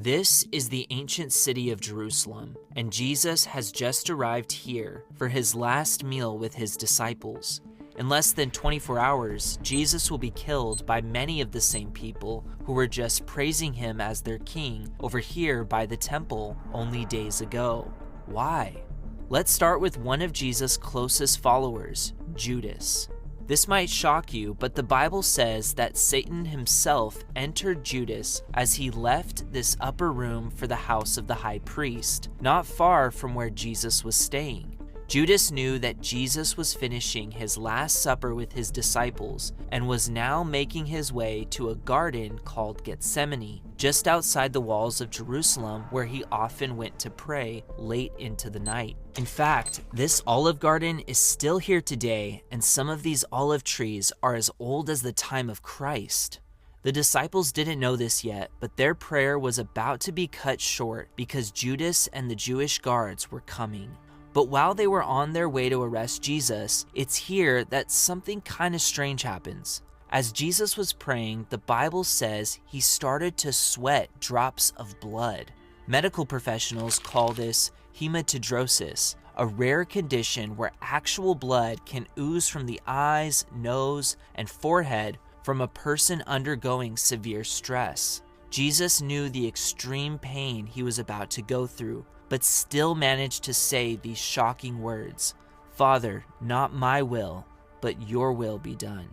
This is the ancient city of Jerusalem, and Jesus has just arrived here for his last meal with his disciples. In less than 24 hours, Jesus will be killed by many of the same people who were just praising him as their king over here by the temple only days ago. Why? Let's start with one of Jesus' closest followers, Judas. This might shock you, but the Bible says that Satan himself entered Judas as he left this upper room for the house of the high priest, not far from where Jesus was staying. Judas knew that Jesus was finishing his last supper with his disciples and was now making his way to a garden called Gethsemane, just outside the walls of Jerusalem, where he often went to pray late into the night. In fact, this olive garden is still here today, and some of these olive trees are as old as the time of Christ. The disciples didn't know this yet, but their prayer was about to be cut short because Judas and the Jewish guards were coming. But while they were on their way to arrest Jesus, it's here that something kind of strange happens. As Jesus was praying, the Bible says he started to sweat drops of blood. Medical professionals call this hematidrosis, a rare condition where actual blood can ooze from the eyes, nose, and forehead from a person undergoing severe stress. Jesus knew the extreme pain he was about to go through, but still managed to say these shocking words, "Father, not my will, but your will be done."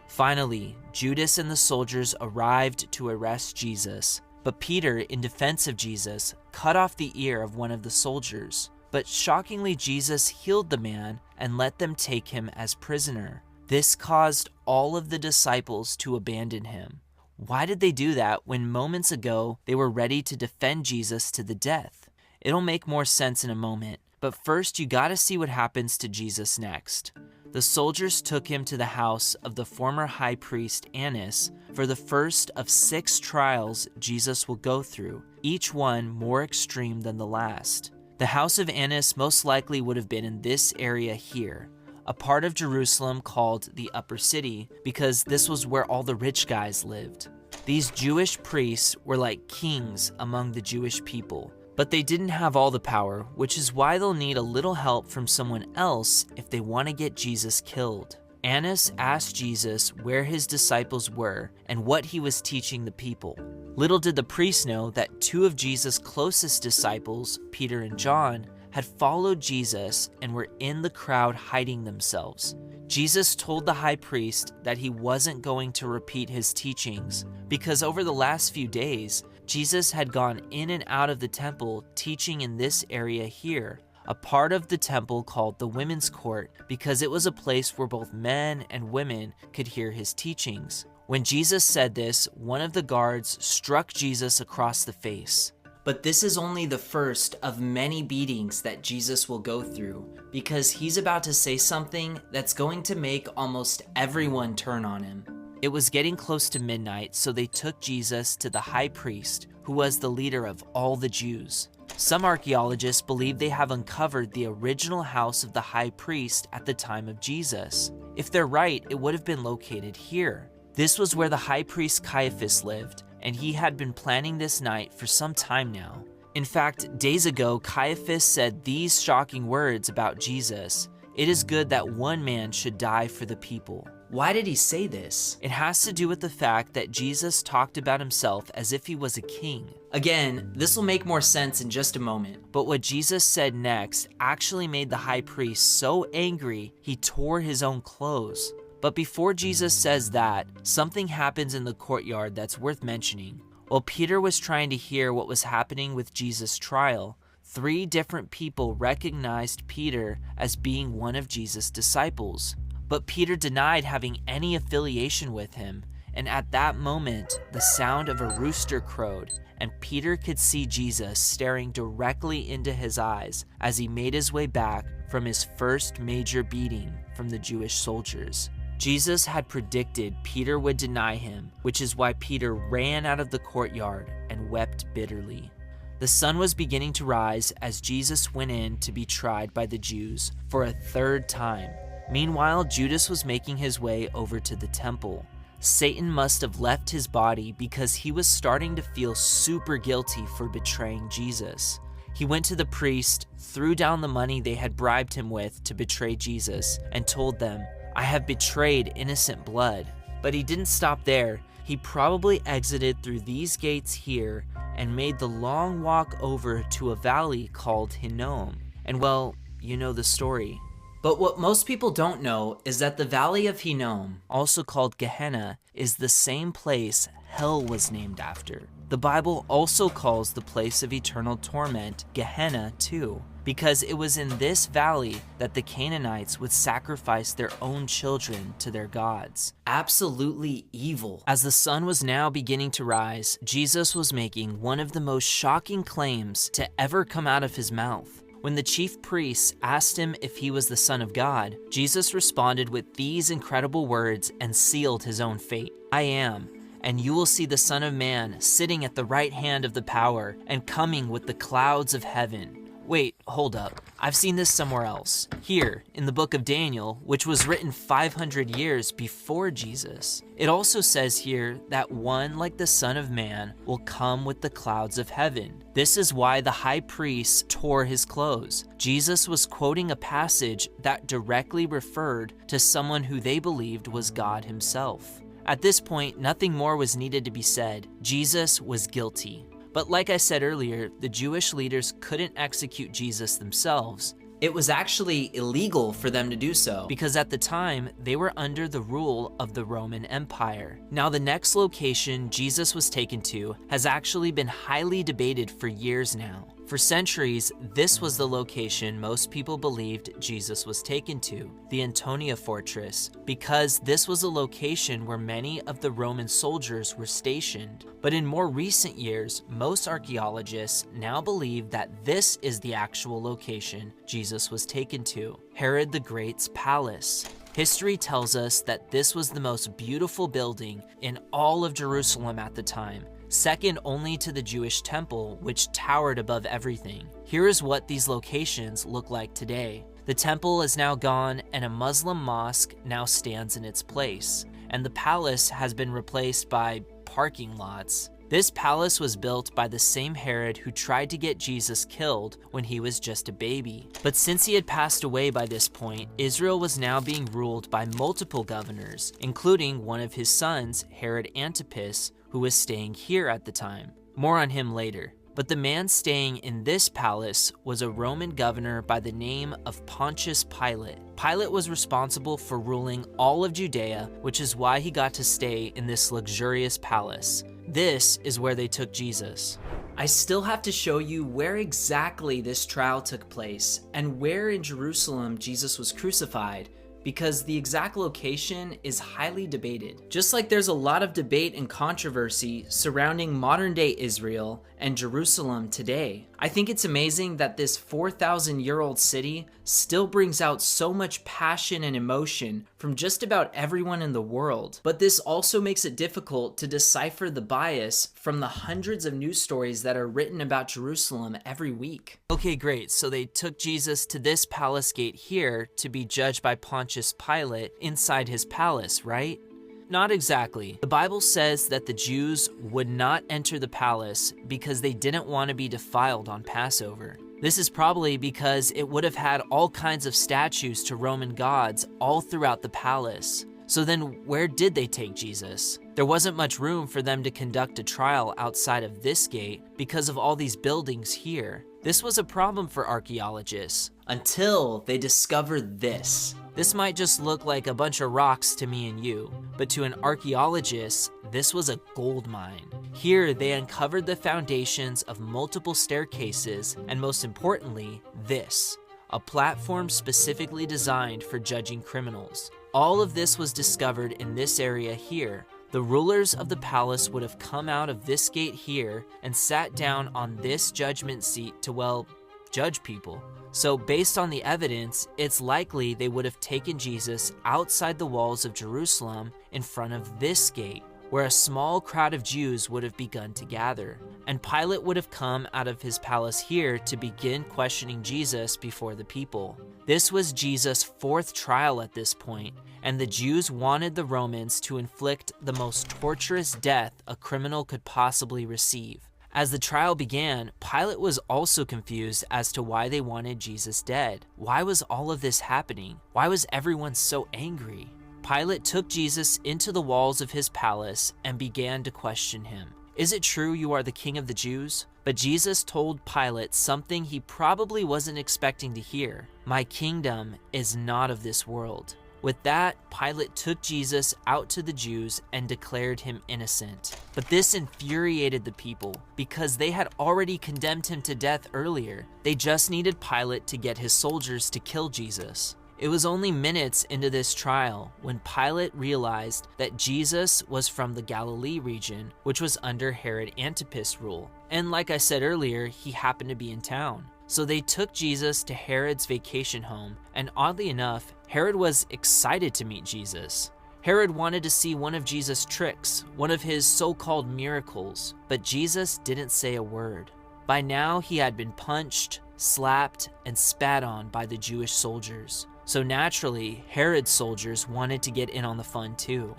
Finally, Judas and the soldiers arrived to arrest Jesus, but Peter, in defense of Jesus, cut off the ear of one of the soldiers. But shockingly, Jesus healed the man and let them take him as prisoner. This caused all of the disciples to abandon him. Why did they do that when moments ago they were ready to defend Jesus to the death? It'll make more sense in a moment, but first you gotta see what happens to Jesus next. The soldiers took him to the house of the former high priest Annas for the first of 6 trials Jesus will go through, each one more extreme than the last. The house of Annas most likely would have been in this area here, a part of Jerusalem called the Upper City, because this was where all the rich guys lived. These Jewish priests were like kings among the Jewish people, but they didn't have all the power, which is why they'll need a little help from someone else if they want to get Jesus killed. Annas asked Jesus where his disciples were and what he was teaching the people. Little did the priests know that 2 of Jesus' closest disciples, Peter and John, had followed Jesus and were in the crowd hiding themselves. Jesus told the high priest that he wasn't going to repeat his teachings because over the last few days, Jesus had gone in and out of the temple teaching in this area here, a part of the temple called the Women's Court, because it was a place where both men and women could hear his teachings. When Jesus said this, one of the guards struck Jesus across the face. But this is only the first of many beatings that Jesus will go through, because he's about to say something that's going to make almost everyone turn on him. It was getting close to midnight, so they took Jesus to the high priest, who was the leader of all the Jews. Some archaeologists believe they have uncovered the original house of the high priest at the time of Jesus. If they're right, it would have been located here. This was where the high priest Caiaphas lived, and he had been planning this night for some time now. In fact, days ago, Caiaphas said these shocking words about Jesus: "It is good that one man should die for the people." Why did he say this? It has to do with the fact that Jesus talked about himself as if he was a king. Again, this will make more sense in just a moment, but what Jesus said next actually made the high priest so angry he tore his own clothes. But before Jesus says that, something happens in the courtyard that's worth mentioning. While Peter was trying to hear what was happening with Jesus' trial, 3 different people recognized Peter as being one of Jesus' disciples. But Peter denied having any affiliation with him, and at that moment, the sound of a rooster crowed, and Peter could see Jesus staring directly into his eyes as he made his way back from his first major beating from the Jewish soldiers. Jesus had predicted Peter would deny him, which is why Peter ran out of the courtyard and wept bitterly. The sun was beginning to rise as Jesus went in to be tried by the Jews for a 3rd time. Meanwhile, Judas was making his way over to the temple. Satan must have left his body because he was starting to feel super guilty for betraying Jesus. He went to the priest, threw down the money they had bribed him with to betray Jesus, and told them, "I have betrayed innocent blood." But he didn't stop there. He probably exited through these gates here and made the long walk over to a valley called Hinnom. And well, you know the story. But what most people don't know is that the Valley of Hinnom, also called Gehenna, is the same place hell was named after. The Bible also calls the place of eternal torment Gehenna too, because it was in this valley that the Canaanites would sacrifice their own children to their gods. Absolutely evil. As the sun was now beginning to rise, Jesus was making one of the most shocking claims to ever come out of his mouth. When the chief priests asked him if he was the Son of God, Jesus responded with these incredible words and sealed his own fate. "I am, and you will see the Son of Man sitting at the right hand of the power and coming with the clouds of heaven." Wait, hold up. I've seen this somewhere else. Here, in the book of Daniel, which was written 500 years before Jesus. It also says here that one like the Son of Man will come with the clouds of heaven. This is why the high priest tore his clothes. Jesus was quoting a passage that directly referred to someone who they believed was God himself. At this point, nothing more was needed to be said. Jesus was guilty. But like I said earlier, the Jewish leaders couldn't execute Jesus themselves. It was actually illegal for them to do so, because at the time, they were under the rule of the Roman Empire. Now, the next location Jesus was taken to has actually been highly debated for years now. For centuries, this was the location most people believed Jesus was taken to, the Antonia Fortress, because this was a location where many of the Roman soldiers were stationed. But in more recent years, most archaeologists now believe that this is the actual location Jesus was taken to, Herod the Great's palace. History tells us that this was the most beautiful building in all of Jerusalem at the time, second only to the Jewish temple, which towered above everything. Here is what these locations look like today. The temple is now gone, and a Muslim mosque now stands in its place, and the palace has been replaced by parking lots. This palace was built by the same Herod who tried to get Jesus killed when he was just a baby. But since he had passed away by this point, Israel was now being ruled by multiple governors, including one of his sons, Herod Antipas, who was staying here at the time. More on him later. But the man staying in this palace was a Roman governor by the name of Pontius Pilate. Pilate was responsible for ruling all of Judea, which is why he got to stay in this luxurious palace. This is where they took Jesus. I still have to show you where exactly this trial took place and where in Jerusalem Jesus was crucified, because the exact location is highly debated. Just like there's a lot of debate and controversy surrounding modern-day Israel and Jerusalem today. I think it's amazing that this 4,000-year-old city still brings out so much passion and emotion from just about everyone in the world. But this also makes it difficult to decipher the bias from the hundreds of news stories that are written about Jerusalem every week. Okay, great. So they took Jesus to this palace gate here to be judged by Pontius Pilate inside his palace, right? Not exactly. The Bible says that the Jews would not enter the palace because they didn't want to be defiled on Passover. This is probably because it would have had all kinds of statues to Roman gods all throughout the palace. So then where did they take Jesus? There wasn't much room for them to conduct a trial outside of this gate because of all these buildings here. This was a problem for archaeologists until they discovered this. This might just look like a bunch of rocks to me and you, but to an archaeologist, this was a gold mine. Here, they uncovered the foundations of multiple staircases, and most importantly, this, a platform specifically designed for judging criminals. All of this was discovered in this area here. The rulers of the palace would have come out of this gate here and sat down on this judgment seat to, well, judge people. So based on the evidence, it's likely they would have taken Jesus outside the walls of Jerusalem in front of this gate, where a small crowd of Jews would have begun to gather. And Pilate would have come out of his palace here to begin questioning Jesus before the people. This was Jesus' fourth trial at this point, and the Jews wanted the Romans to inflict the most torturous death a criminal could possibly receive. As the trial began, Pilate was also confused as to why they wanted Jesus dead. Why was all of this happening? Why was everyone so angry? Pilate took Jesus into the walls of his palace and began to question him. "Is it true you are the king of the Jews?" But Jesus told Pilate something he probably wasn't expecting to hear. "My kingdom is not of this world." With that, Pilate took Jesus out to the Jews and declared him innocent. But this infuriated the people because they had already condemned him to death earlier. They just needed Pilate to get his soldiers to kill Jesus. It was only minutes into this trial when Pilate realized that Jesus was from the Galilee region, which was under Herod Antipas rule. And like I said earlier, he happened to be in town. So they took Jesus to Herod's vacation home, and oddly enough, Herod was excited to meet Jesus. Herod wanted to see one of Jesus' tricks, one of his so-called miracles, but Jesus didn't say a word. By now, he had been punched, slapped, and spat on by the Jewish soldiers. So naturally, Herod's soldiers wanted to get in on the fun too.